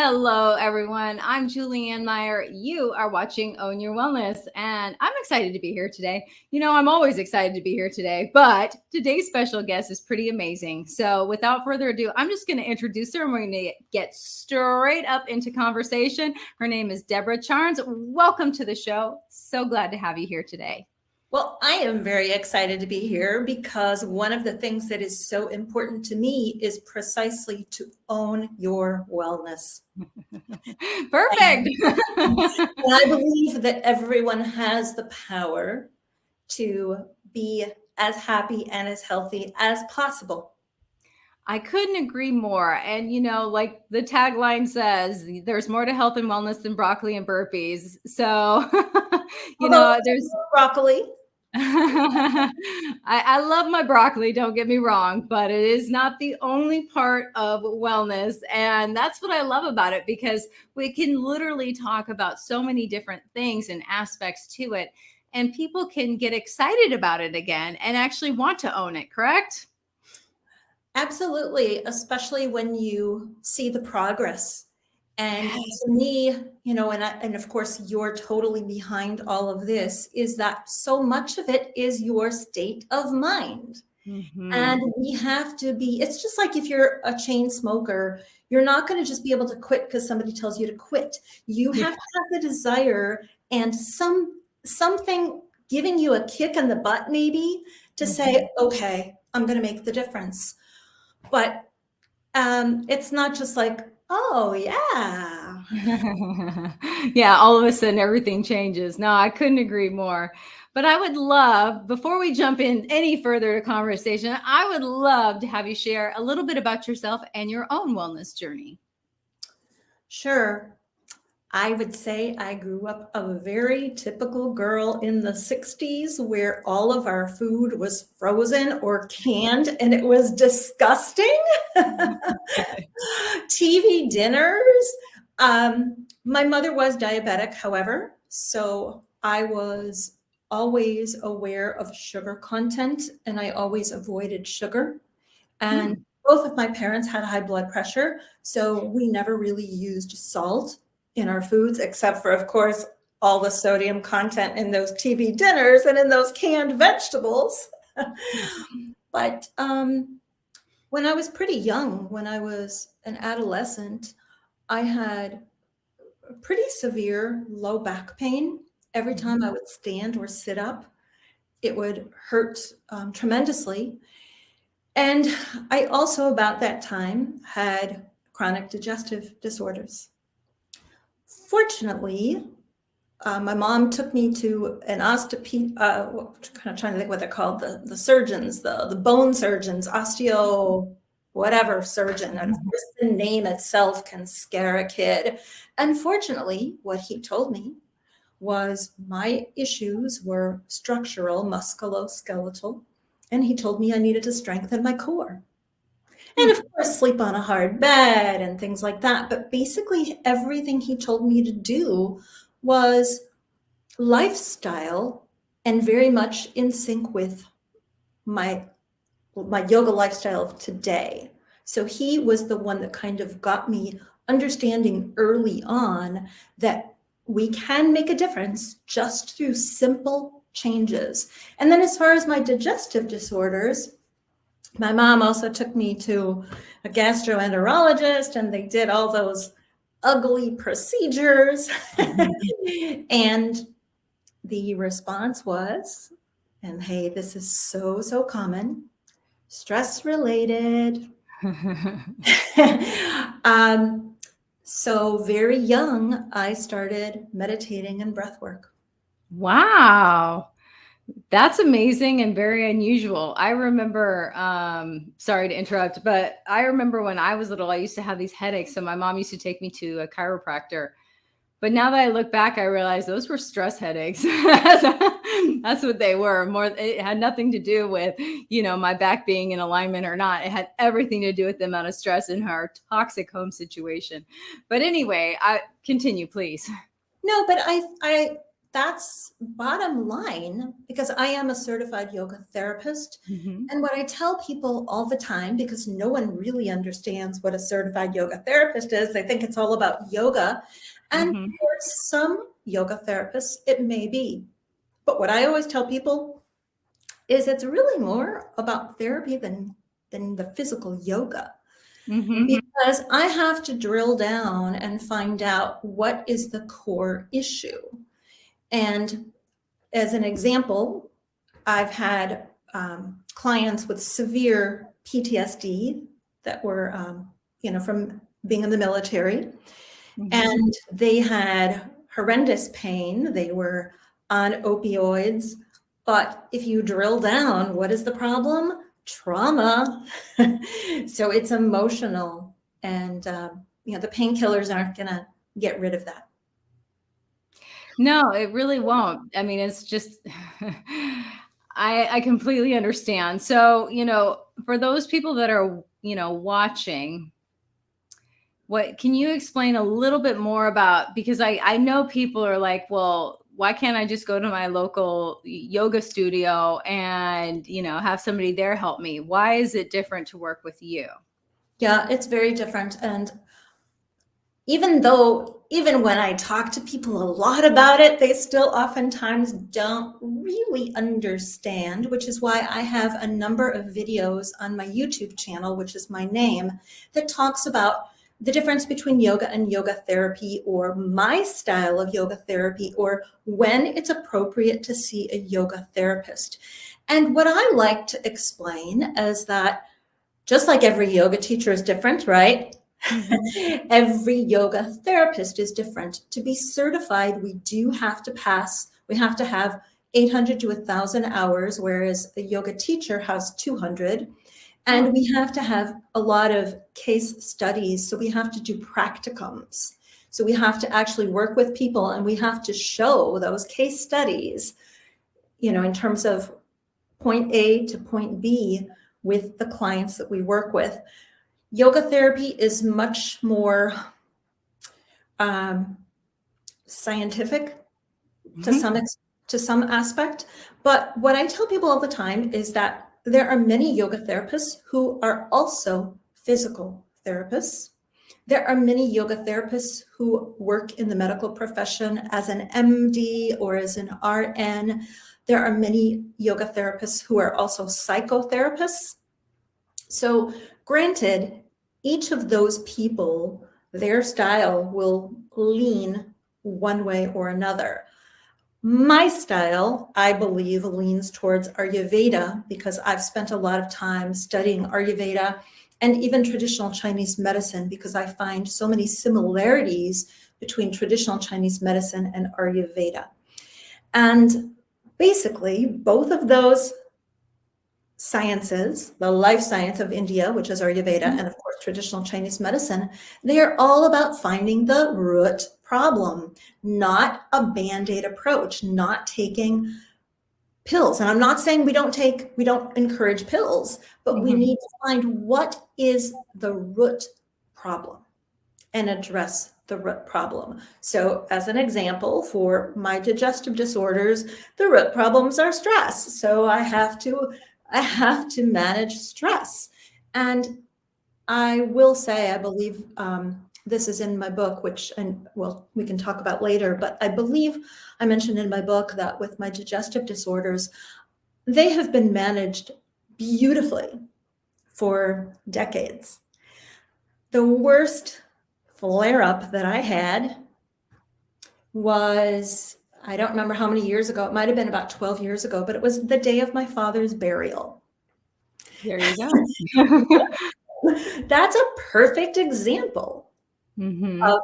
Hello, everyone. I'm Julianne Meyer. You are watching Own Your Wellness, and I'm excited to be here today. You know, I'm always excited to be here today, but today's special guest is pretty amazing. So without further ado, I'm just going to introduce her, and we're going to get straight up into conversation. Her name is Deborah Charnes. Welcome to the show. So glad to have you here today. Well, I am very excited to be here because one of the things that is so important to me is precisely to own your wellness. Perfect. And I believe that everyone has the power to be as happy and as healthy as possible. I couldn't agree more. And, you know, like the tagline says, there's more to health and wellness than broccoli and burpees. So, there's broccoli. I love my broccoli, don't get me wrong, but it is not the only part of wellness. And that's what I love about it, because we can literally talk about so many different things and aspects to it. And people can get excited about it again and actually want to own it, correct? Absolutely, especially when you see the progress. And to me, you know, and of course, you're totally behind all of this, is that so much of it is your state of mind. Mm-hmm. And we have to be, it's just like if you're a chain smoker, you're not going to just be able to quit because somebody tells you to quit. You have to have the desire and something giving you a kick in the butt, maybe, to say, okay, I'm going to make the difference. But it's not just like, oh, yeah. Yeah, all of a sudden everything changes. No, I couldn't agree more. But I would love, before we jump in any further to conversation, I would love to have you share a little bit about yourself and your own wellness journey. Sure. I would say I grew up a very typical girl in the 60s where all of our food was frozen or canned and it was disgusting. TV dinners. My mother was diabetic, however, so I was always aware of sugar content and I always avoided sugar. And both of my parents had high blood pressure, so we never really used salt in our foods, except for, of course, all the sodium content in those TV dinners and in those canned vegetables. But when I was pretty young, when I was an adolescent, I had pretty severe low back pain. Every time I would stand or sit up, it would hurt tremendously. And I also, about that time, had chronic digestive disorders. Fortunately, my mom took me to an kind of trying to think what they're called, the surgeons, the bone surgeons, osteo, whatever surgeon. And of course, the name itself can scare a kid. Unfortunately, what he told me was my issues were structural, musculoskeletal, and he told me I needed to strengthen my core. And of course, sleep on a hard bed and things like that. But basically, everything he told me to do was lifestyle and very much in sync with my yoga lifestyle of today. So he was the one that kind of got me understanding early on that we can make a difference just through simple changes. And then as far as my digestive disorders, my mom also took me to a gastroenterologist and they did all those ugly procedures. And the response was, and hey, this is so common, stress related. So very young, I started meditating and breath work. Wow. That's amazing and very unusual. I remember, sorry to interrupt, but I remember when I was little, I used to have these headaches. So my mom used to take me to a chiropractor. But now that I look back, I realize those were stress headaches. That's what they were. It had nothing to do with, my back being in alignment or not. It had everything to do with the amount of stress in her toxic home situation. But anyway, continue, please. No, but I that's bottom line, because I am a certified yoga therapist. Mm-hmm. And what I tell people all the time, because no one really understands what a certified yoga therapist is, they think it's all about yoga. And Mm-hmm. for some yoga therapists, it may be. But what I always tell people is it's really more about therapy than the physical yoga. Mm-hmm. Because I have to drill down and find out what is the core issue. And as an example, I've had clients with severe PTSD that were, from being in the military, Mm-hmm. and they had horrendous pain. They were on opioids. But if you drill down, what is the problem? Trauma. So it's emotional. And, the painkillers aren't going to get rid of that. No, it really won't. I mean, it's just, I completely understand. So, for those people that are, watching, what can you explain a little bit more about, because I know people are like, well, why can't I just go to my local yoga studio and, have somebody there help me? Why is it different to work with you? Yeah, it's very different. And even when I talk to people a lot about it, they still oftentimes don't really understand, which is why I have a number of videos on my YouTube channel, which is my name, that talks about the difference between yoga and yoga therapy, or my style of yoga therapy, or when it's appropriate to see a yoga therapist. And what I like to explain is that just like every yoga teacher is different, right? Mm-hmm. Every yoga therapist is different. To be certified, we have to have 800 to 1,000 hours, whereas a yoga teacher has 200. And we have to have a lot of case studies. So we have to do practicums. So we have to actually work with people, and we have to show those case studies, in terms of point A to point B with the clients that we work with. Yoga therapy is much more scientific to some aspect. But what I tell people all the time is that there are many yoga therapists who are also physical therapists. There are many yoga therapists who work in the medical profession as an MD or as an RN. There are many yoga therapists who are also psychotherapists. So granted, each of those people, their style will lean one way or another. My style, I believe, leans towards Ayurveda, because I've spent a lot of time studying Ayurveda and even traditional Chinese medicine, because I find so many similarities between traditional Chinese medicine and Ayurveda. And basically, both of those sciences, the life science of India, which is Ayurveda, and of course traditional Chinese medicine, they are all about finding the root problem, not a Band-Aid approach, not taking pills. And I'm not saying we don't encourage pills, but we need to find what is the root problem and address the root problem. So as an example, for my digestive disorders, the root problems are stress. So I have to manage stress. And I will say, I believe this is in my book, we can talk about later, but I believe I mentioned in my book that with my digestive disorders, they have been managed beautifully for decades. The worst flare-up that I had was, I don't remember how many years ago, it might have been about 12 years ago, but it was the day of my father's burial. There you go. That's a perfect example of,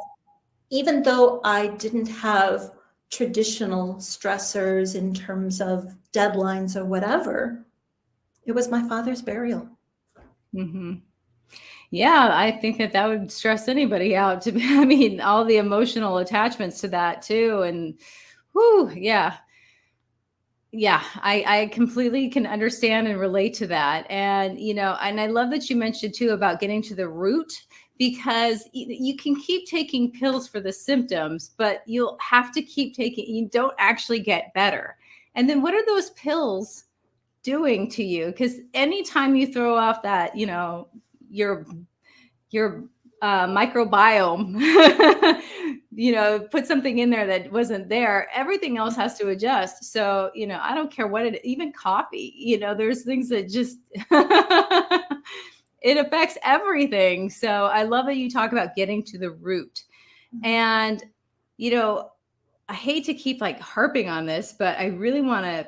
even though I didn't have traditional stressors in terms of deadlines or whatever, it was my father's burial. Yeah, I think that would stress anybody out, all the emotional attachments to that too. And yeah. Yeah, I completely can understand and relate to that. And, and I love that you mentioned too about getting to the root, because you can keep taking pills for the symptoms, but you'll have to keep taking, you don't actually get better. And then what are those pills doing to you? Because anytime you throw off that, your microbiome, put something in there that wasn't there, everything else has to adjust. So, I don't care what even coffee, there's things that just, it affects everything. So I love that you talk about getting to the root. And, I hate to keep like harping on this, but I really want to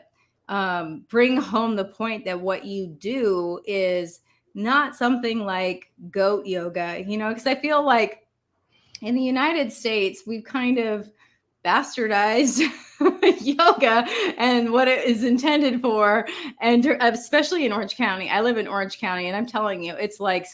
bring home the point that what you do is not something like goat yoga, because I feel like in the United States, we've kind of bastardized yoga and what it is intended for. And especially in Orange County, I live in Orange County, and I'm telling you, it's like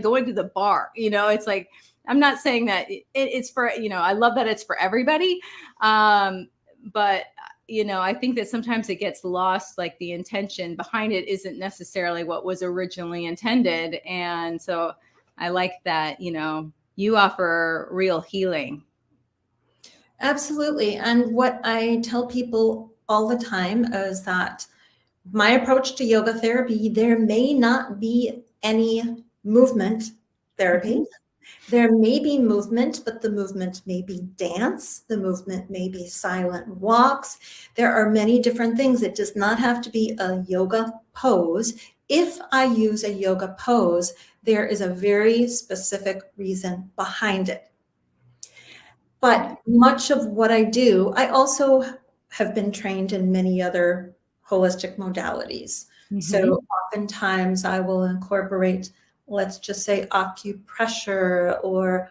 going to the bar, it's like, I'm not saying that it's for, I love that it's for everybody. But I think that sometimes it gets lost, like the intention behind it isn't necessarily what was originally intended. And so I like that, you offer real healing. Absolutely. And what I tell people all the time is that my approach to yoga therapy, there may not be any movement therapy. Mm-hmm. There may be movement, but the movement may be dance. The movement may be silent walks. There are many different things. It does not have to be a yoga pose. If I use a yoga pose, there is a very specific reason behind it. But much of what I do, I also have been trained in many other holistic modalities. Mm-hmm. So oftentimes I will incorporate, let's just say, acupressure or,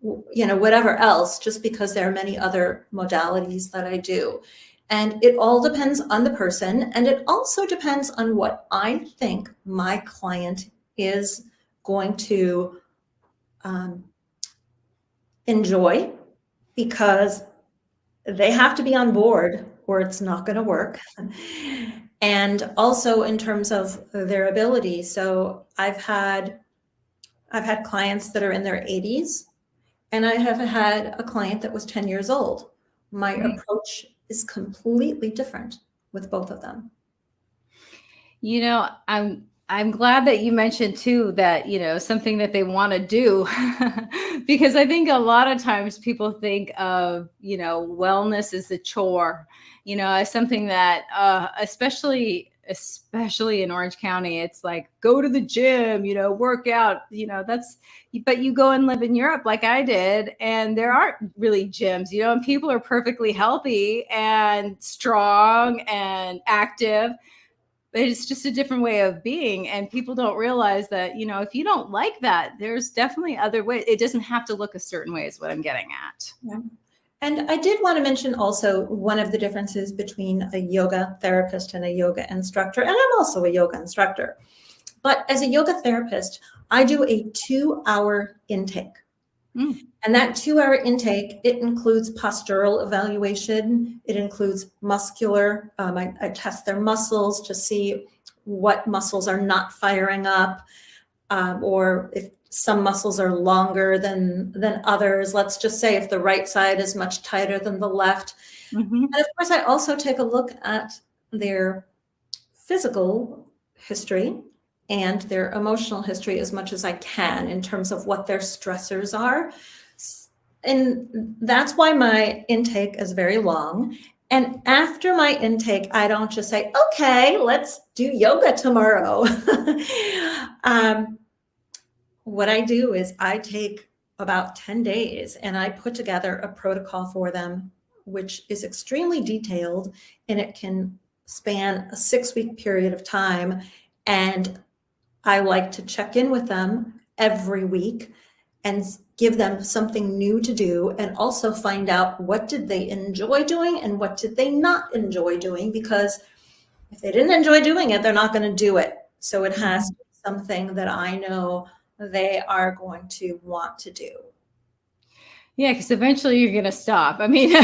whatever else, just because there are many other modalities that I do. And it all depends on the person. And it also depends on what I think my client is going to enjoy, because they have to be on board or it's not going to work. And also in terms of their ability. So I've had clients that are in their 80s, and I have had a client that was 10 years old. My approach is completely different with both of them. I'm glad that you mentioned too that, something that they want to do, because I think a lot of times people think of, wellness as a chore, as something that, especially in Orange County, it's like, go to the gym, work out, but you go and live in Europe like I did, and there aren't really gyms, and people are perfectly healthy and strong and active. It's just a different way of being. And people don't realize that, if you don't like that, there's definitely other ways. It doesn't have to look a certain way is what I'm getting at. Yeah. And I did want to mention also one of the differences between a yoga therapist and a yoga instructor. And I'm also a yoga instructor. But as a yoga therapist, I do a 2-hour intake. And that 2-hour intake, it includes postural evaluation. It includes muscular. I test their muscles to see what muscles are not firing up, or if some muscles are longer than others. Let's just say if the right side is much tighter than the left. Mm-hmm. And of course, I also take a look at their physical history and their emotional history as much as I can in terms of what their stressors are. And that's why my intake is very long. And after my intake, I don't just say, okay, let's do yoga tomorrow. What I do is I take about 10 days and I put together a protocol for them, which is extremely detailed, and it can span a 6-week period of time. And I like to check in with them every week and give them something new to do, and also find out what did they enjoy doing and what did they not enjoy doing, because if they didn't enjoy doing it, they're not going to do it. So it has to be something that I know they are going to want to do. Yeah, because eventually you're going to stop. I mean,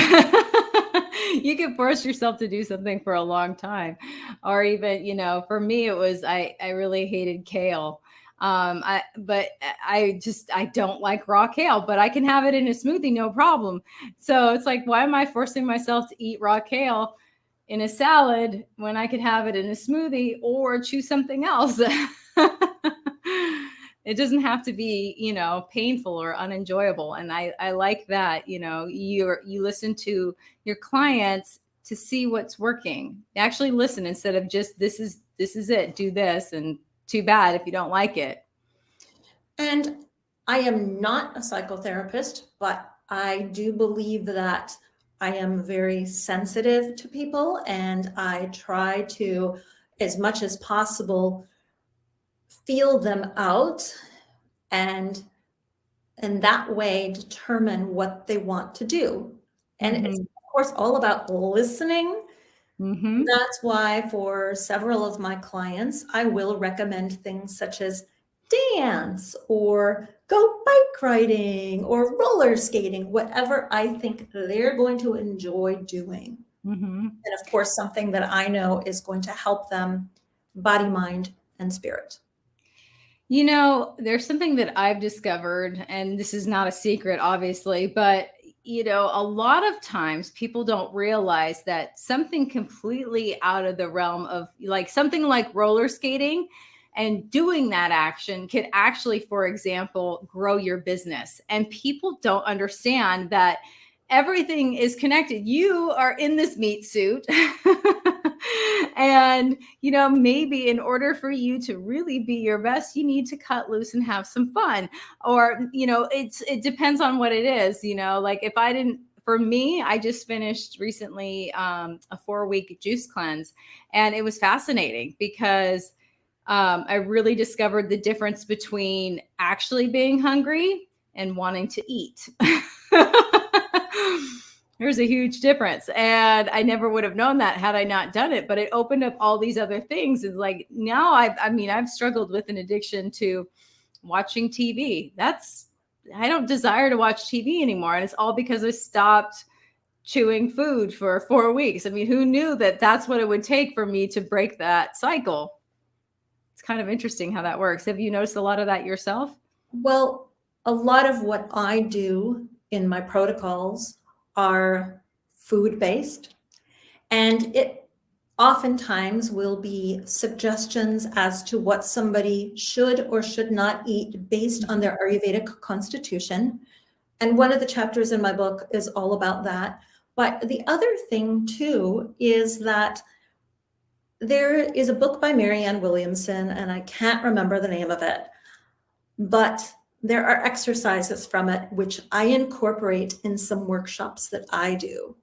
You can force yourself to do something for a long time. Or even, for me, it was, I really hated kale. But I don't like raw kale, but I can have it in a smoothie, no problem. So it's like, why am I forcing myself to eat raw kale in a salad when I could have it in a smoothie or choose something else? It doesn't have to be, painful or unenjoyable. And I like that, you listen to your clients to see what's working. Actually listen instead of just, this is it, do this, and too bad if you don't like it. And I am not a psychotherapist, but I do believe that I am very sensitive to people, and I try to, as much as possible, feel them out and in that way determine what they want to do. And it's, of course, all about listening. That's why for several of my clients, I will recommend things such as dance or go bike riding or roller skating, whatever I think they're going to enjoy doing. And of course, something that I know is going to help them body, mind, and spirit. There's something that I've discovered, and this is not a secret, obviously, but a lot of times people don't realize that something completely out of the realm of like something like roller skating and doing that action could actually, for example, grow your business. And people don't understand that everything is connected. You are in this meat suit. And, maybe in order for you to really be your best, you need to cut loose and have some fun. Or, it depends on what it is, like if I didn't, for me, I just finished recently a 4-week juice cleanse, and it was fascinating because I really discovered the difference between actually being hungry and wanting to eat. There's a huge difference. And I never would have known that had I not done it, but it opened up all these other things. And like now I've struggled with an addiction to watching TV. I don't desire to watch TV anymore. And it's all because I stopped chewing food for 4 weeks. I mean, who knew that that's what it would take for me to break that cycle? It's kind of interesting how that works. Have you noticed a lot of that yourself? Well, a lot of what I do in my protocols are food-based, and it oftentimes will be suggestions as to what somebody should or should not eat based on their Ayurvedic constitution. And one of the chapters in my book is all about that. But the other thing too is that there is a book by Marianne Williamson, and I can't remember the name of it, but there are exercises from it which I incorporate in some workshops that I do.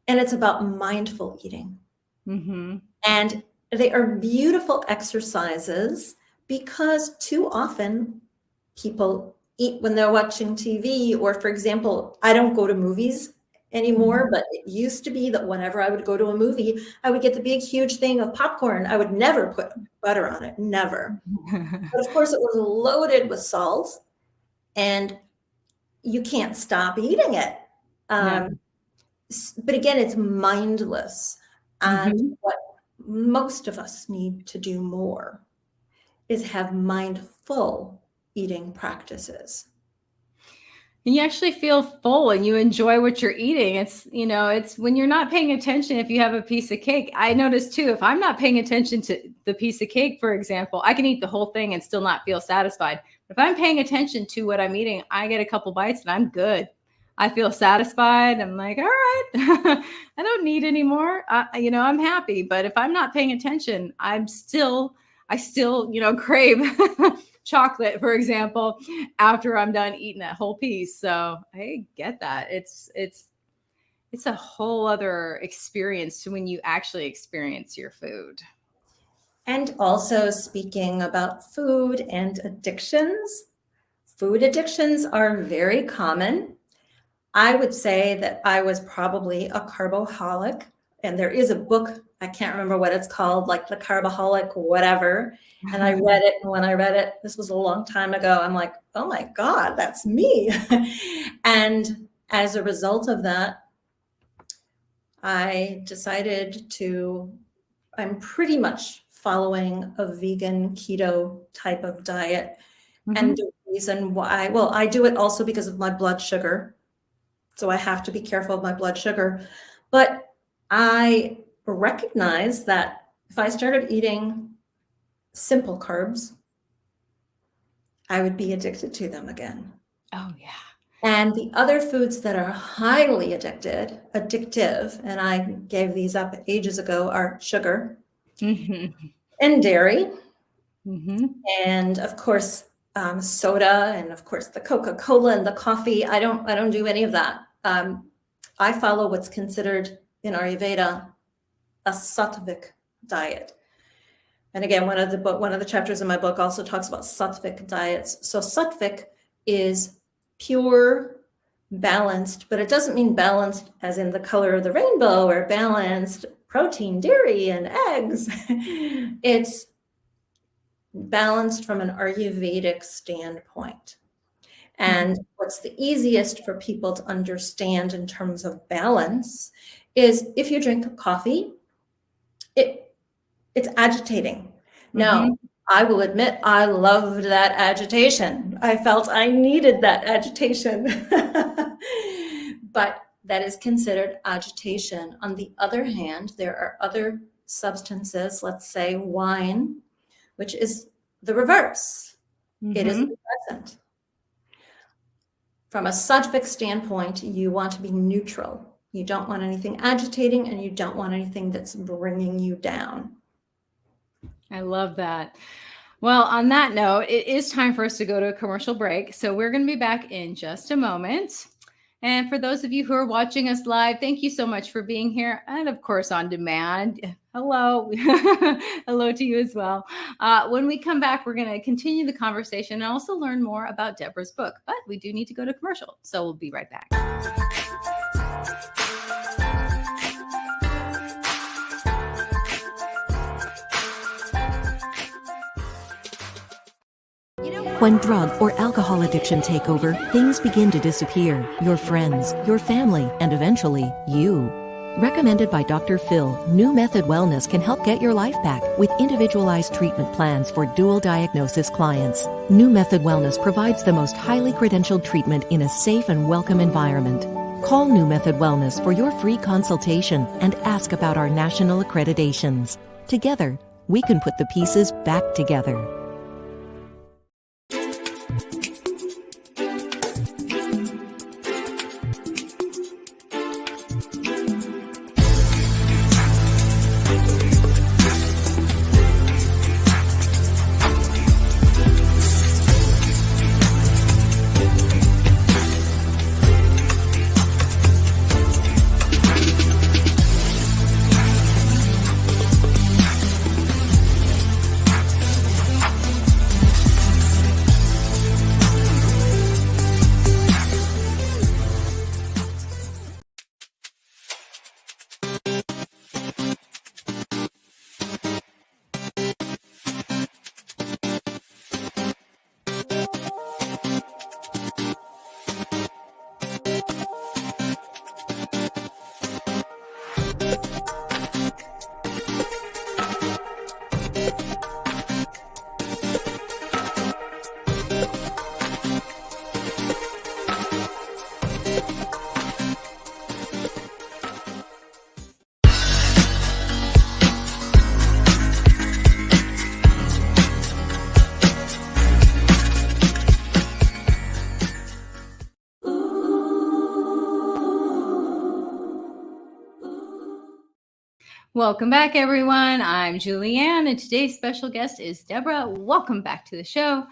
And it's about mindful eating. And they are beautiful exercises because too often people eat when they're watching TV, or for example, I don't go to movies anymore, but it used to be that whenever I would go to a movie, I would get the big, huge thing of popcorn. I would never put butter on it, never. But of course it was loaded with salt, and you can't stop eating it. But again, it's mindless. And what most of us need to do more is have mindful eating practices. And you actually feel full and you enjoy what you're eating. It's when you're not paying attention, if you have a piece of cake, I notice too, if I'm not paying attention to the piece of cake, for example, I can eat the whole thing and still not feel satisfied. If I'm paying attention to what I'm eating, I get a couple bites and I'm good. I feel satisfied. I'm like, all right, I don't need any more. I'm happy. But if I'm not paying attention, I still, crave chocolate, for example, after I'm done eating that whole piece. So I get that. It's a whole other experience to when you actually experience your food. And also, speaking about food and addictions, food addictions are very common. I would say that I was probably a carboholic, and there is a book, I can't remember what it's called, like The Carboholic, whatever. And I read it, and when I read it, this was a long time ago, I'm like, oh my God, that's me. And as a result of that, I decided I'm pretty much following a vegan keto type of diet. And the reason why, well, I do it also because of my blood sugar. So I have to be careful of my blood sugar. But I recognize that if I started eating simple carbs, I would be addicted to them again. Oh, yeah. And the other foods that are highly addictive, and I gave these up ages ago, are sugar and dairy, and of course soda, and of course the Coca-Cola and the coffee. I don't do any of that. I follow what's considered in Ayurveda a sattvic diet. And again, one of the chapters in my book also talks about sattvic diets. So sattvic is pure, balanced, but it doesn't mean balanced as in the color of the rainbow or balanced protein, dairy, and eggs. It's balanced from an Ayurvedic standpoint. And what's the easiest for people to understand in terms of balance is if you drink coffee, it's agitating. Now, I will admit I loved that agitation. I felt I needed that agitation. But that is considered agitation. On the other hand, there are other substances, let's say wine, which is the reverse. It is pleasant. From a sattvic standpoint, you want to be neutral. You don't want anything agitating, and you don't want anything that's bringing you down. I love that. Well, on that note, it is time for us to go to a commercial break. So we're going to be back in just a moment. And for those of you who are watching us live, thank you so much for being here. And of course, on demand. Hello. Hello to you as well. When we come back, we're going to continue the conversation and also learn more about Deborah's book. But we do need to go to commercial. So we'll be right back. When drug or alcohol addiction take over, things begin to disappear. Your friends, your family, and eventually, you. Recommended by Dr. Phil, New Method Wellness can help get your life back with individualized treatment plans for dual diagnosis clients. New Method Wellness provides the most highly credentialed treatment in a safe and welcome environment. Call New Method Wellness for your free consultation and ask about our national accreditations. Together, we can put the pieces back together. Welcome back, everyone. I'm Julianne, and today's special guest is Deborah. Welcome back to the show.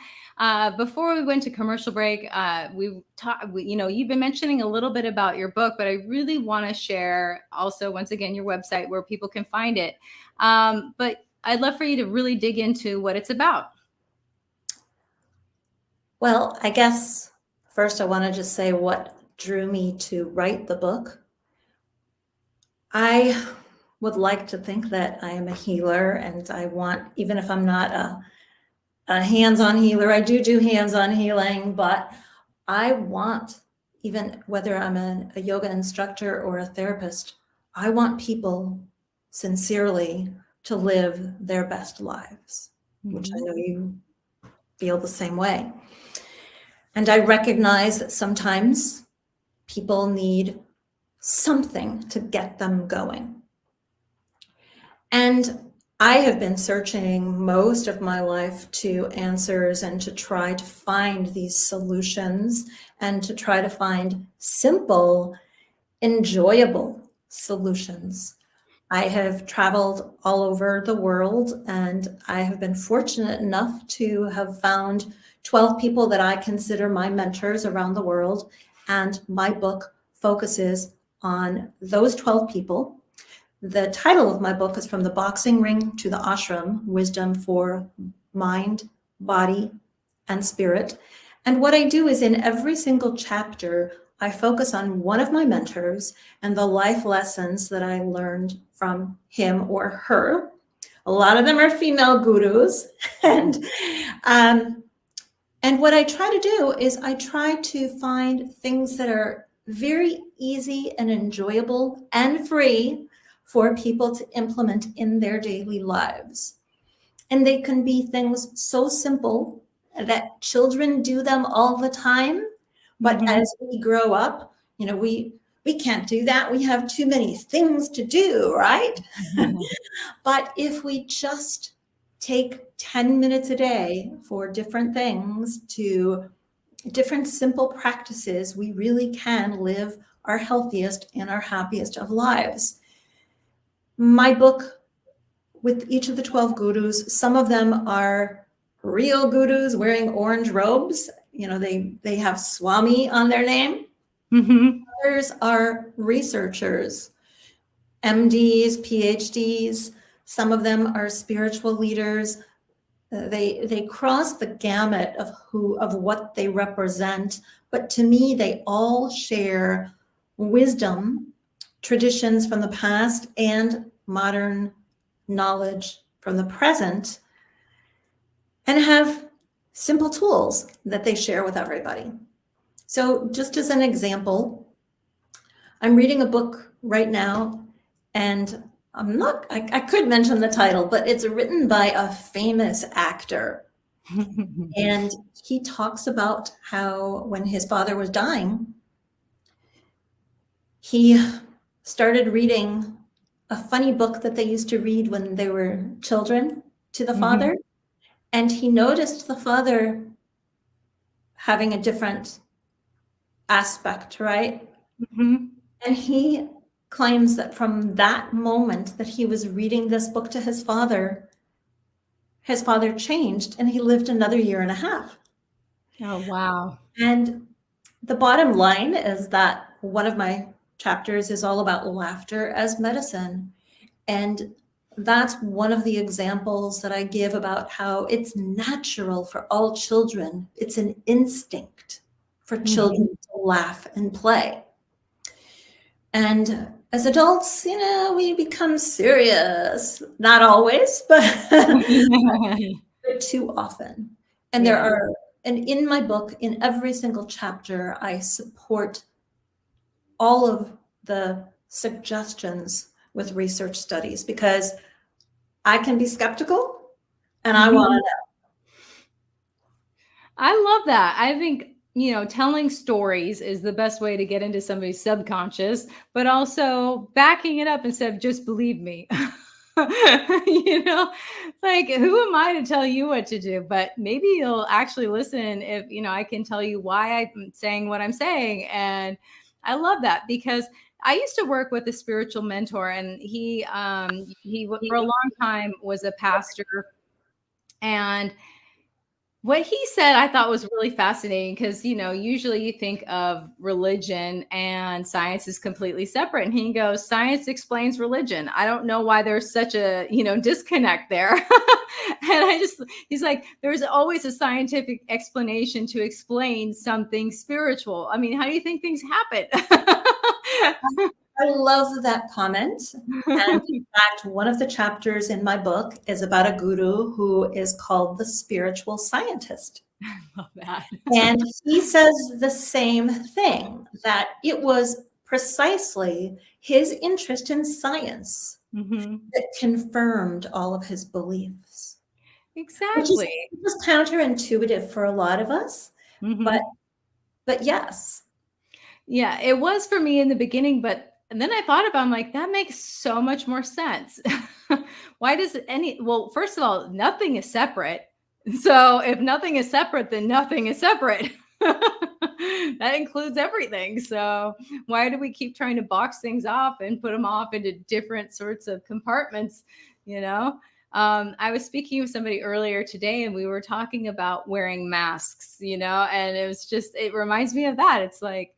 Before we went to commercial break, you've been mentioning a little bit about your book, but I really want to share also, once again, your website where people can find it. But I'd love for you to really dig into what it's about. Well, I guess first I want to just say what drew me to write the book. I would like to think that I am a healer, and I want, even if I'm not a hands-on healer, I do hands-on healing, but I want, even whether I'm a yoga instructor or a therapist, I want people sincerely to live their best lives, which I know you feel the same way. And I recognize that sometimes people need something to get them going. And I have been searching most of my life to answers and to try to find these solutions and to try to find simple, enjoyable solutions. I have traveled all over the world, and I have been fortunate enough to have found 12 people that I consider my mentors around the world. And my book focuses on those 12 people. The title of my book is From the Boxing Ring to the Ashram, Wisdom for Mind, Body, and Spirit. And what I do is in every single chapter, I focus on one of my mentors and the life lessons that I learned from him or her. A lot of them are female gurus. And what I try to do is I try to find things that are very easy and enjoyable and free for people to implement in their daily lives. And they can be things so simple that children do them all the time. But as we grow up, we can't do that. We have too many things to do, right? But if we just take 10 minutes a day for different things, to different simple practices, we really can live our healthiest and our happiest of lives. My book, with each of the 12 gurus, some of them are real gurus wearing orange robes. They have Swami on their name. Others are researchers, MDs, PhDs. Some of them are spiritual leaders. They cross the gamut of what they represent. But to me, they all share wisdom, traditions from the past, and modern knowledge from the present, and have simple tools that they share with everybody. So just as an example, I'm reading a book right now, and I could mention the title, but it's written by a famous actor. And he talks about how when his father was dying, he started reading a funny book that they used to read when they were children to the father. And he noticed the father having a different aspect, right? And he claims that from that moment that he was reading this book to his father changed and he lived another year and a half. Oh, wow. And the bottom line is that one of my chapters is all about laughter as medicine. And that's one of the examples that I give about how it's natural for all children. It's an instinct for children to laugh and play. And as adults, we become serious. Not always, but too often. And and in my book, in every single chapter, I support all of the suggestions with research studies, because I can be skeptical and I want to know. I love that. I think, telling stories is the best way to get into somebody's subconscious, but also backing it up instead of just believe me. Like, who am I to tell you what to do? But maybe you'll actually listen if, I can tell you why I'm saying what I'm saying. And I love that, because I used to work with a spiritual mentor, and he for a long time was a pastor. And what he said I thought was really fascinating, because, usually you think of religion and science is completely separate. And he goes, science explains religion. I don't know why there's such a, disconnect there. And he's like, there's always a scientific explanation to explain something spiritual. I mean, how do you think things happen? I love that comment. And in fact, one of the chapters in my book is about a guru who is called the spiritual scientist. I love that. And he says the same thing, that it was precisely his interest in science Hmm. that confirmed all of his beliefs, Exactly. which is counterintuitive for a lot of us, Hmm. but yes. Yeah, it was for me in the beginning, but and then I thought about, I'm like, that makes so much more sense. Why does well, first of all, nothing is separate. So if nothing is separate, then nothing is separate. That includes everything. So why do we keep trying to box things off and put them off into different sorts of compartments, you know? I was speaking with somebody earlier today and we were talking about wearing masks, and it was just, it reminds me of that. It's like,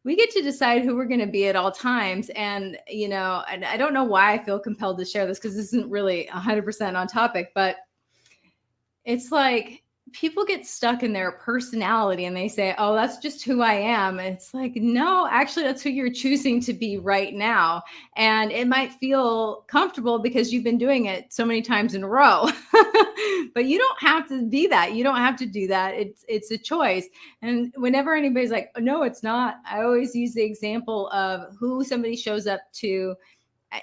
we get to decide who we're going to be at all times. And, and I don't know why I feel compelled to share this because this isn't really 100% on topic, but it's like people get stuck in their personality and they say, oh, that's just who I am. And it's like, no, actually, that's who you're choosing to be right now. And it might feel comfortable because you've been doing it so many times in a row. But you don't have to be that. You don't have to do that. It's a choice. And whenever anybody's like, oh, no, it's not, I always use the example of who somebody shows up to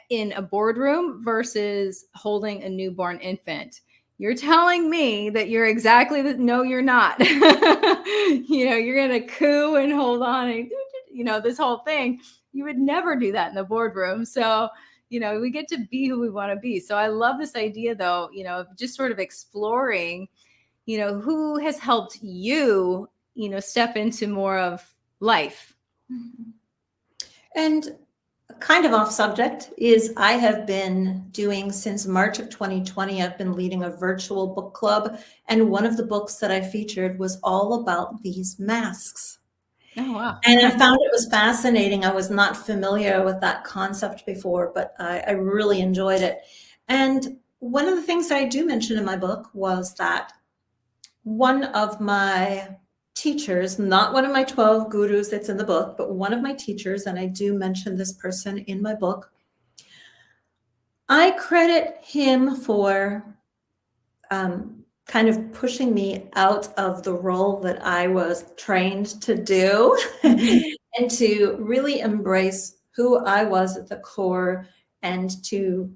in a boardroom versus holding a newborn infant. You're telling me that you're exactly no, you're not. You're going to coo and hold on and, this whole thing. You would never do that in the boardroom. So, we get to be who we want to be. So I love this idea, though, of just sort of exploring, who has helped you, step into more of life. And kind of off subject is I have been doing since March of 2020, I've been leading a virtual book club. And one of the books that I featured was all about these masks. Oh, wow. And I found it was fascinating. I was not familiar with that concept before, but I really enjoyed it. And one of the things I do mention in my book was that one of my teachers, not one of my 12 gurus that's in the book, but one of my teachers, and I do mention this person in my book, I credit him for kind of pushing me out of the role that I was trained to do and to really embrace who I was at the core and to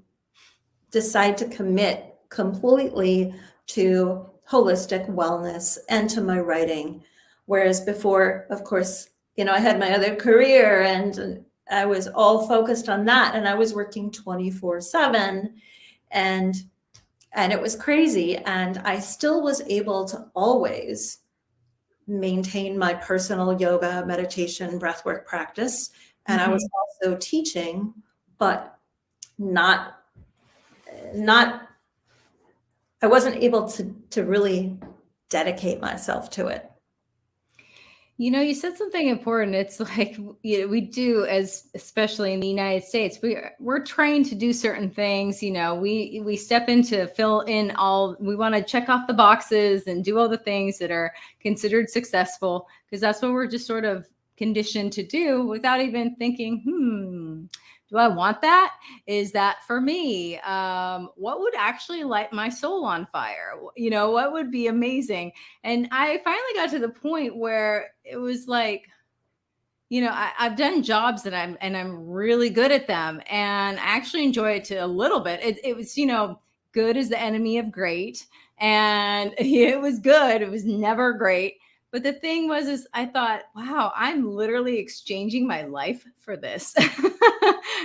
decide to commit completely to holistic wellness and to my writing. Whereas before, of course, I had my other career and I was all focused on that and I was working 24/7 and it was crazy. And I still was able to always maintain my personal yoga, meditation, breathwork practice. And I was also teaching, but not I wasn't able to really dedicate myself to it. You said something important. It's like, we do, especially in the United States, we're trained to do certain things. We step in to fill in we want to check off the boxes and do all the things that are considered successful because that's what we're just sort of conditioned to do without even thinking, do I want that? Is that for me? What would actually light my soul on fire? What would be amazing? And I finally got to the point where it was like, I've done jobs that I'm really good at them, and I actually enjoy it to a little bit. It was, good is the enemy of great, and it was good. It was never great. But the thing is I thought, wow, I'm literally exchanging my life for this.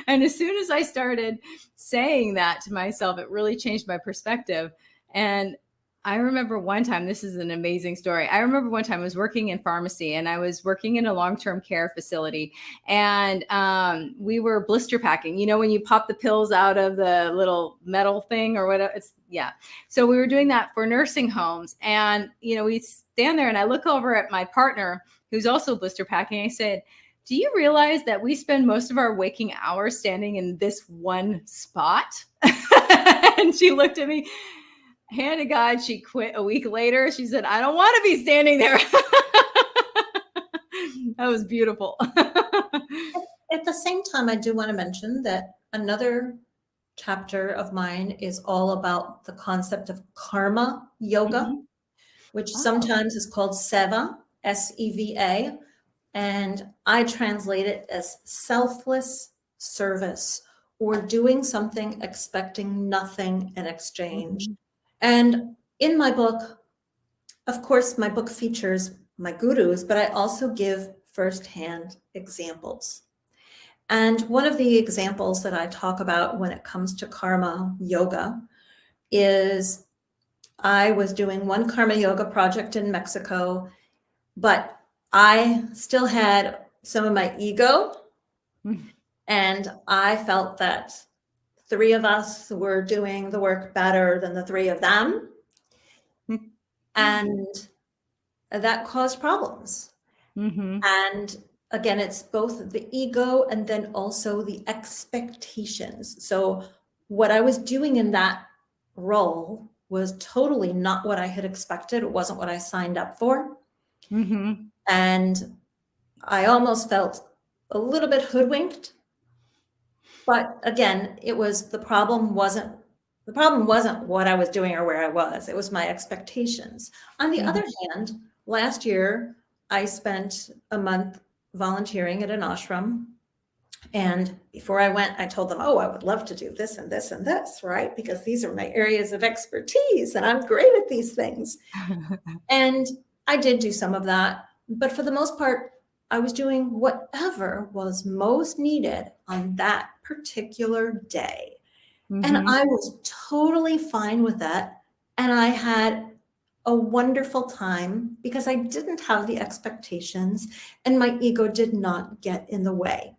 And as soon as I started saying that to myself, it really changed my perspective. And I remember one time, this is an amazing story. I remember one time I was working in pharmacy and I was working in a long-term care facility and we were blister packing, when you pop the pills out of the little metal thing or whatever. So we were doing that for nursing homes and, we stand there and I look over at my partner who's also blister packing. I said, do you realize that we spend most of our waking hours standing in this one spot? And she looked at me. Hand to God, she quit a week later. She said, I don't want to be standing there. That was beautiful. At the same time, I do want to mention that another chapter of mine is all about the concept of karma yoga, which sometimes is called seva, S-E-V-A. And I translate it as selfless service, or doing something expecting nothing in exchange. Mhm. And in my book, of course, my book features my gurus, but I also give firsthand examples. And one of the examples that I talk about when it comes to karma yoga is I was doing one karma yoga project in Mexico, but I still had some of my ego, Mhm. and I felt that 3 of us were doing the work better than the 3 of them. And that caused problems. Mhm. And again, it's both the ego and then also the expectations. So what I was doing in that role was totally not what I had expected. It wasn't what I signed up for. Mhm. And I almost felt a little bit hoodwinked. But again, it was the problem wasn't what I was doing or where I was. It was my expectations. On the other hand, last year I spent a month volunteering at an ashram. And before I went, I told them, oh, I would love to do this and this and this, right? Because these are my areas of expertise and I'm great at these things. And I did do some of that. But for the most part, I was doing whatever was most needed on that particular day. And Mhm. I was totally fine with that. And I had a wonderful time because I didn't have the expectations and my ego did not get in the way.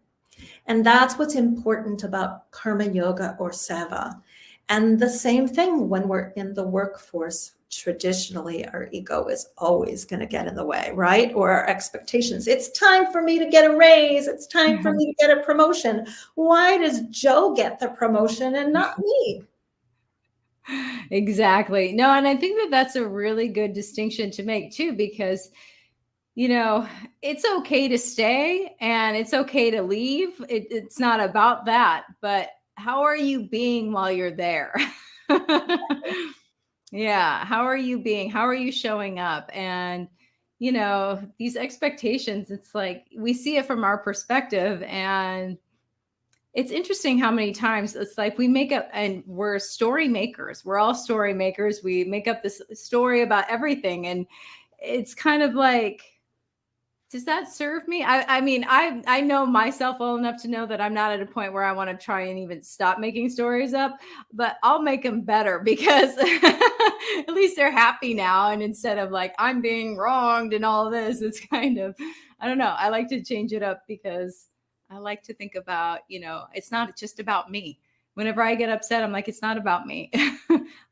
And that's what's important about karma yoga or seva. And the same thing when we're in the workforce. Traditionally, our ego is always going to get in the way, right? Or our expectations. It's time for me to get a raise. It's time for me to get a promotion. Why does Joe get the promotion and not me? Exactly. No, and I think that that's a really good distinction to make too, because it's okay to stay and it's okay to leave. It's not about that, but how are you being while you're there? Yeah. How are you being? How are you showing up? And, these expectations, it's like we see it from our perspective. And it's interesting how many times it's like we make up, and we're story makers. We're all story makers. We make up this story about everything. And it's kind of like, does that serve me? I mean, I know myself well enough to know that I'm not at a point where I want to try and even stop making stories up, but I'll make them better because at least they're happy now. And instead of like, I'm being wronged and all this, it's kind of, I don't know. I like to change it up because I like to think about, it's not just about me. Whenever I get upset, I'm like, it's not about me.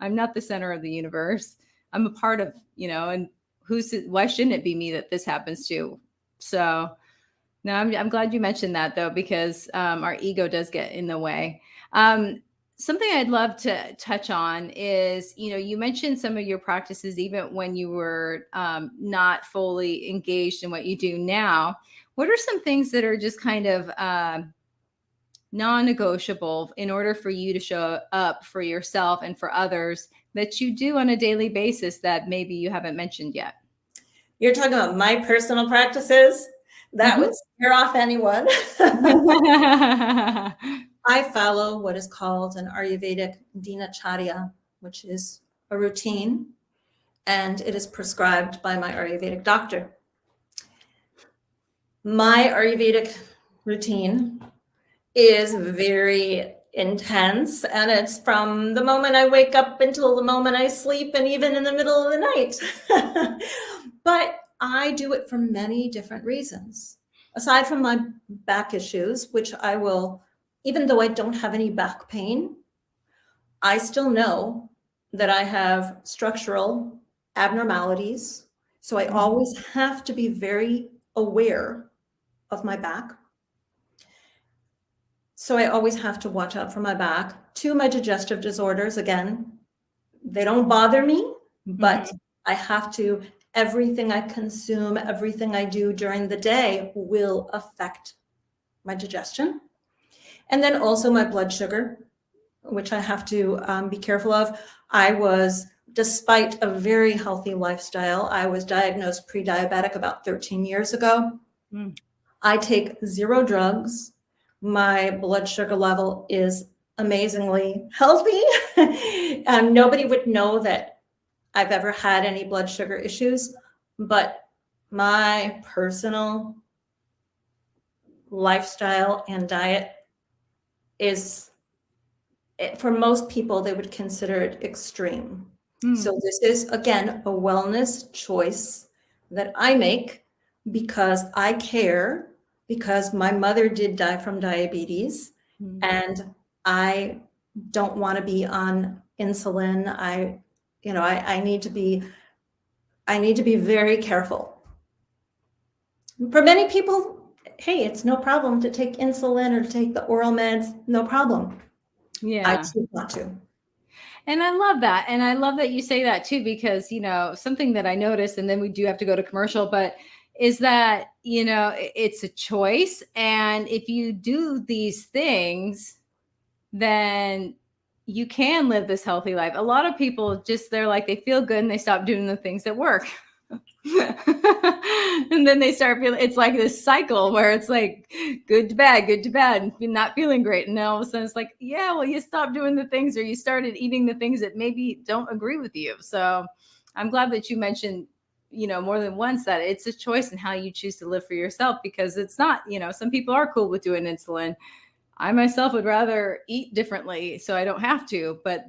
I'm not the center of the universe. I'm a part of, and why shouldn't it be me that this happens to? So no, I'm glad you mentioned that though, because our ego does get in the way. Something I'd love to touch on is, you mentioned some of your practices, even when you were not fully engaged in what you do now. What are some things that are just kind of non-negotiable in order for you to show up for yourself and for others that you do on a daily basis that maybe you haven't mentioned yet? You're talking about my personal practices? That Mhm. would scare off anyone. I follow what is called an Ayurvedic dinacharya, which is a routine, and it is prescribed by my Ayurvedic doctor. My Ayurvedic routine is very intense, and it's from the moment I wake up until the moment I sleep, and even in the middle of the night. But I do it for many different reasons. Aside from my back issues, which I will, even though I don't have any back pain, I still know that I have structural abnormalities. So I always have to be very aware of my back. So I always have to watch out for my back. 2, my digestive disorders, again, they don't bother me, but I have to, everything I consume, everything I do during the day will affect my digestion. And then also my blood sugar, which I have to be careful of. Despite a very healthy lifestyle, I was diagnosed pre-diabetic about 13 years ago. Mm. I take 0 drugs. My blood sugar level is amazingly healthy. Nobody would know that I've ever had any blood sugar issues, but my personal lifestyle and diet is, for most people, they would consider it extreme. Mm. So this is, again, a wellness choice that I make because I care, because my mother did die from diabetes, Mm. and I don't want to be on insulin. I need to be very careful. For many people, hey, it's no problem to take insulin or to take the oral meds, no problem. I Yeah. choose not to. And I love that. And I love that you say that too, because, something that I noticed, and then we do have to go to commercial, but is that, it's a choice. And if you do these things, then you can live this healthy life. A lot of people they feel good and they stop doing the things that work. And then they start feeling, it's like this cycle where it's like good to bad, and not feeling great. And then all of a sudden it's like, yeah, well, you stopped doing the things, or you started eating the things that maybe don't agree with you. So I'm glad that you mentioned, more than once, that it's a choice in how you choose to live for yourself, because it's not, some people are cool with doing insulin. I myself would rather eat differently so I don't have to, but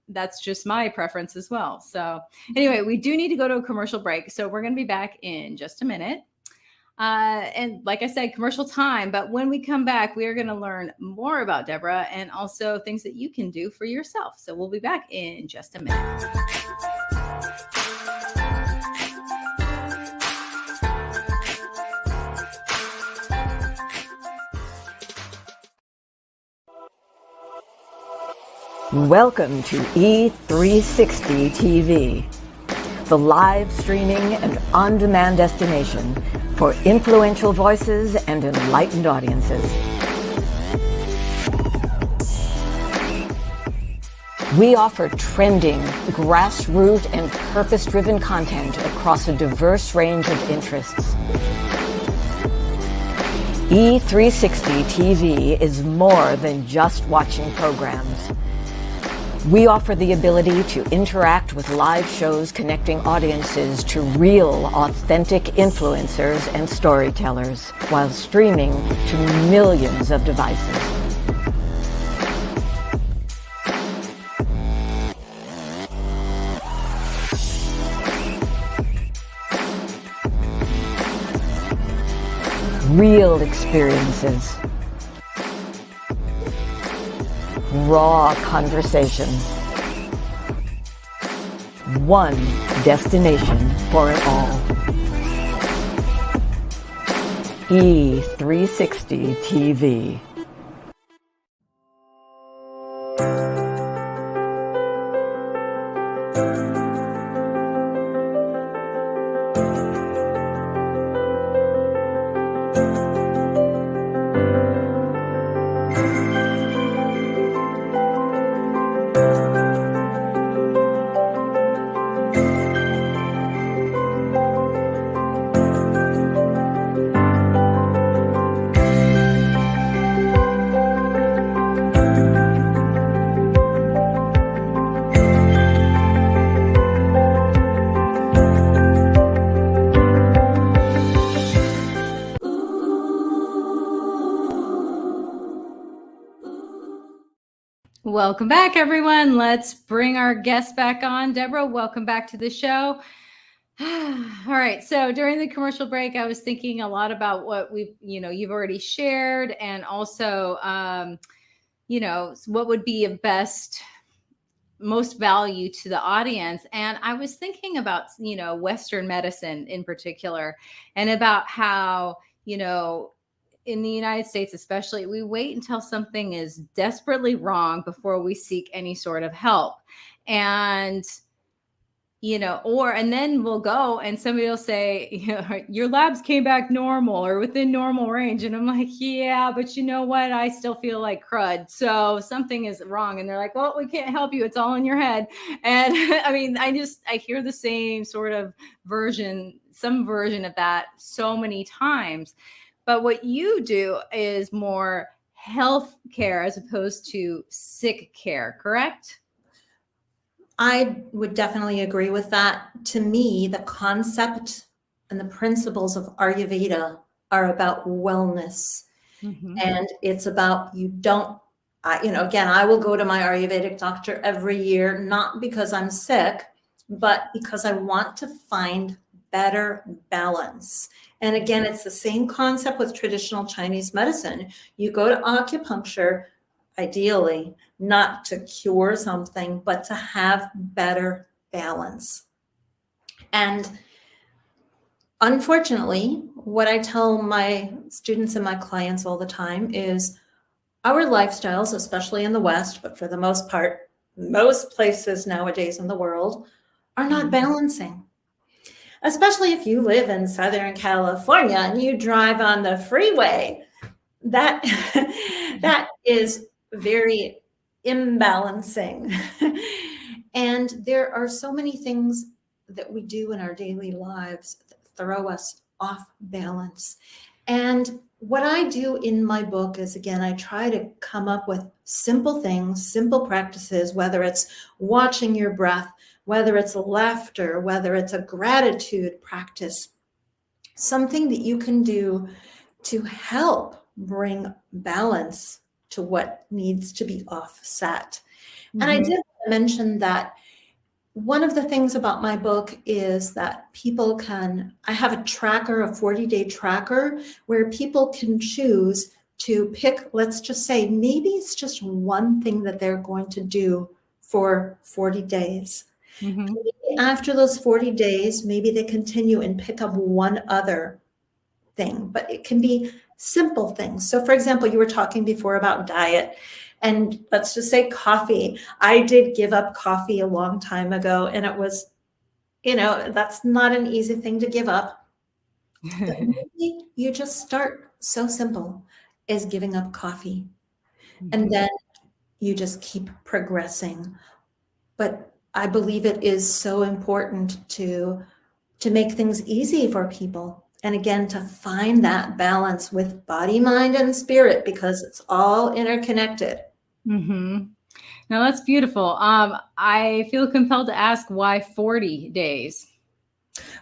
that's just my preference as well. So anyway, we do need to go to a commercial break. So we're going to be back in just a minute. And like I said, commercial time. But when we come back, we are going to learn more about Deborah and also things that you can do for yourself. So we'll be back in just a minute. Welcome to E360 TV, the live streaming and on-demand destination for influential voices and enlightened audiences. We offer trending, grassroots, and purpose-driven content across a diverse range of interests. E360 TV is more than just watching programs. We offer the ability to interact with live shows connecting audiences to real, authentic influencers and storytellers while streaming to millions of devices. Real experiences. Raw conversation. One destination for it all. E360 TV. Welcome back, everyone. Let's bring our guest back on. Deborah, welcome back to the show. All right. So during the commercial break, I was thinking a lot about what you've already shared, and also, what would be of most value to the audience. And I was thinking about, Western medicine in particular, and about how, in the United States, especially, we wait until something is desperately wrong before we seek any sort of help. And, and then we'll go and somebody will say, your labs came back normal or within normal range. And I'm like, yeah, but you know what? I still feel like crud. So something is wrong. And they're like, well, we can't help you. It's all in your head. And I mean, I hear the same sort of version some version of that so many times. But what you do is more health care as opposed to sick care, correct? I would definitely agree with that. To me, the concept and the principles of Ayurveda are about wellness. And it's about again, I will go to my Ayurvedic doctor every year, not because I'm sick, but because I want to find better balance. And again, it's the same concept with traditional Chinese medicine. You go to acupuncture, ideally, not to cure something, but to have better balance. And unfortunately, what I tell my students and my clients all the time is our lifestyles, especially in the West, but for the most part, most places nowadays in the world, are not balancing. Especially if you live in Southern California and you drive on the freeway, that is very imbalancing. And there are so many things that we do in our daily lives that throw us off balance. And what I do in my book is, again, I try to come up with simple things, simple practices, whether it's watching your breath, whether it's laughter, whether it's a gratitude practice, something that you can do to help bring balance to what needs to be offset. And I did mention that one of the things about my book is that I have a tracker, a 40-day tracker, where people can choose to pick, let's just say, maybe it's just one thing that they're going to do for 40 days. Maybe after those 40 days, maybe they continue and pick up one other thing, but it can be simple things. So for example, you were talking before about diet, and let's just say coffee. I did give up coffee a long time ago, and it was, that's not an easy thing to give up. But maybe you just start so simple as giving up coffee, and then you just keep progressing. But I believe it is so important to make things easy for people. And again, to find that balance with body, mind, and spirit, because it's all interconnected. Now that's beautiful. I feel compelled to ask, why 40 days?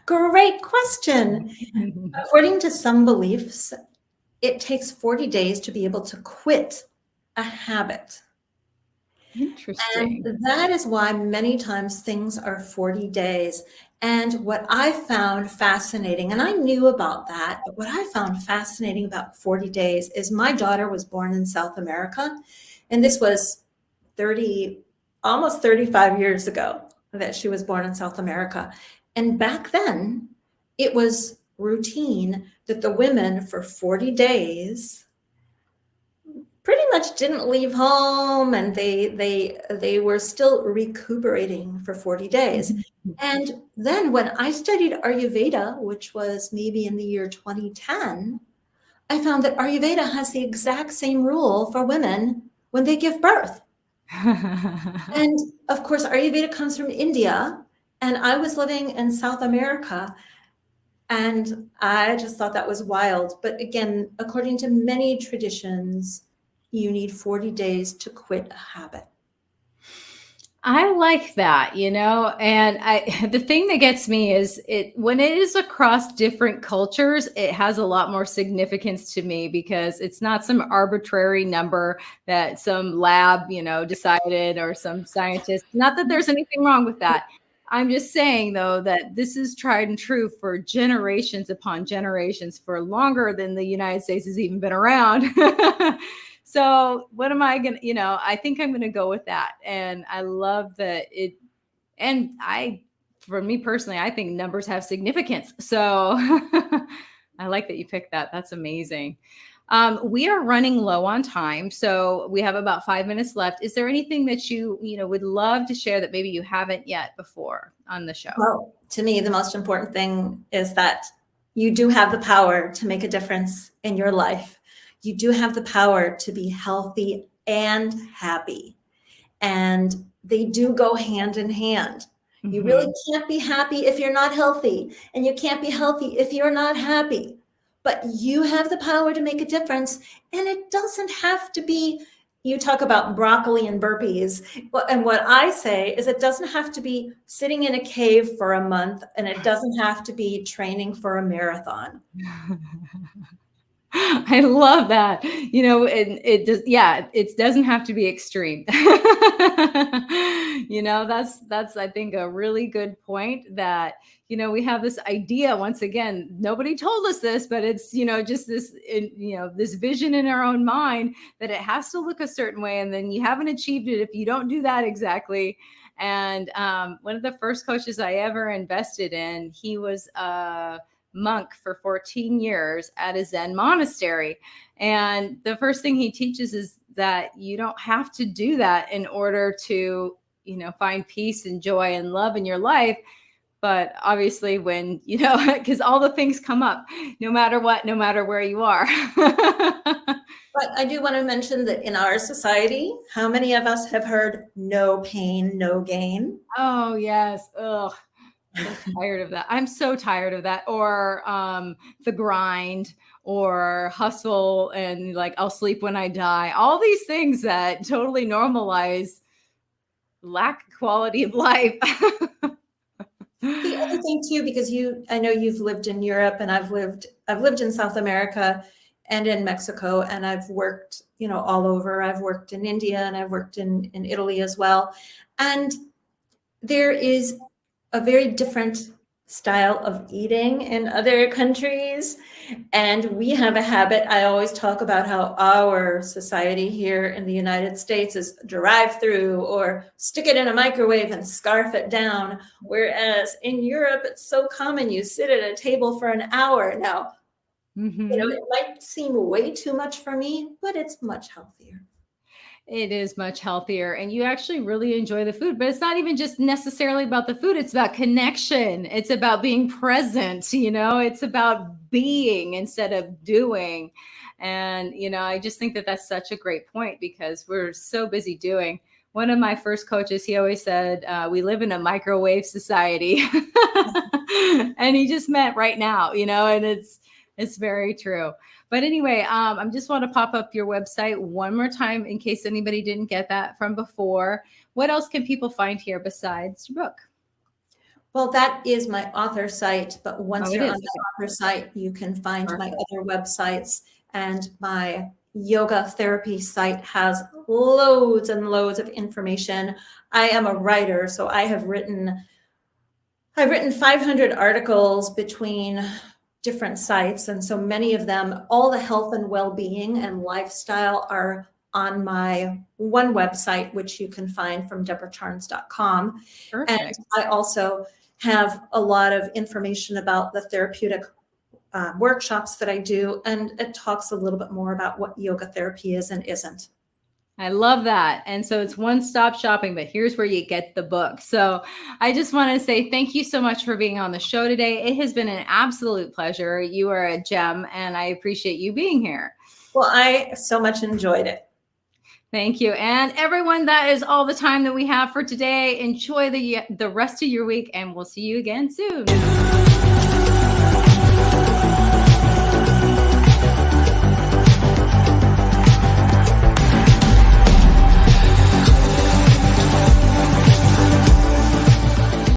Great question. According to some beliefs, it takes 40 days to be able to quit a habit. Interesting. And that is why many times things are 40 days. And what I found fascinating, and I knew about that, but what I found fascinating about 40 days is my daughter was born in South America. And this was almost 35 years ago that she was born in South America. And back then, it was routine that the women for 40 days pretty much didn't leave home, and they were still recuperating for 40 days. And then when I studied Ayurveda, which was maybe in the year 2010, I found that Ayurveda has the exact same rule for women when they give birth. And of course, Ayurveda comes from India, and I was living in South America, and I just thought that was wild. But again, according to many traditions, you need 40 days to quit a habit. I like that, and the thing that gets me is when it is across different cultures, it has a lot more significance to me, because it's not some arbitrary number that some lab, decided, or some scientist. Not that there's anything wrong with that. I'm just saying, though, that this is tried and true for generations upon generations, for longer than the United States has even been around. So what am I going to, I think I'm going to go with that. And I love that for me personally, I think numbers have significance. So I like that you picked that. That's amazing. We are running low on time, so we have about 5 minutes left. Is there anything that you would love to share that maybe you haven't yet before on the show? Well, to me, the most important thing is that you do have the power to make a difference in your life. You do have the power to be healthy and happy. And they do go hand in hand. You really can't be happy if you're not healthy, and you can't be healthy if you're not happy. But you have the power to make a difference, and it doesn't have to be, you talk about broccoli and burpees, and what I say is it doesn't have to be sitting in a cave for a month, and it doesn't have to be training for a marathon. I love that. It does. Yeah, it doesn't have to be extreme. That's I think a really good point that, we have this idea, once again, nobody told us this, but it's, just this, this vision in our own mind that it has to look a certain way. And then you haven't achieved it if you don't do that exactly. And one of the first coaches I ever invested in, he was monk for 14 years at a Zen monastery. And the first thing he teaches is that you don't have to do that in order to, find peace and joy and love in your life. But obviously when, because all the things come up, no matter what, no matter where you are. But I do want to mention that in our society, how many of us have heard no pain, no gain? Oh, yes. Ugh. I'm tired of that. I'm so tired of that. Or the grind, or hustle, and like, I'll sleep when I die. All these things that totally normalize lack of quality of life. The other thing too, because I know you've lived in Europe, and I've lived in South America and in Mexico, and I've worked, all over. I've worked in India, and I've worked in Italy as well. And there is a very different style of eating in other countries. And we have a habit. I always talk about how our society here in the United States is drive through, or stick it in a microwave and scarf it down. Whereas in Europe, it's so common. You sit at a table for an hour. Now, it might seem way too much for me, but it's much healthier. It is much healthier, and you actually really enjoy the food. But it's not even just necessarily about the food. It's about connection. It's about being present. It's about being instead of doing. And, I just think that that's such a great point, because we're so busy doing. One of my first coaches, he always said, we live in a microwave society. And he just meant right now, and it's very true. But anyway, I just want to pop up your website one more time in case anybody didn't get that from before. What else can people find here besides your book? Well, that is my author site. But once you're on the author site, you can find my other websites, and my yoga therapy site has loads and loads of information. I am a writer, so I've written 500 articles between different sites. And so many of them, all the health and well-being and lifestyle, are on my one website, which you can find from deborahcharnes.com. Perfect. And I also have a lot of information about the therapeutic workshops that I do. And it talks a little bit more about what yoga therapy is and isn't. I love that. And so it's one-stop shopping, but here's where you get the book. So I just want to say thank you so much for being on the show today. It has been an absolute pleasure. You are a gem, and I appreciate you being here. Well, I so much enjoyed it. Thank you. And everyone, that is all the time that we have for today. Enjoy the rest of your week, and we'll see you again soon.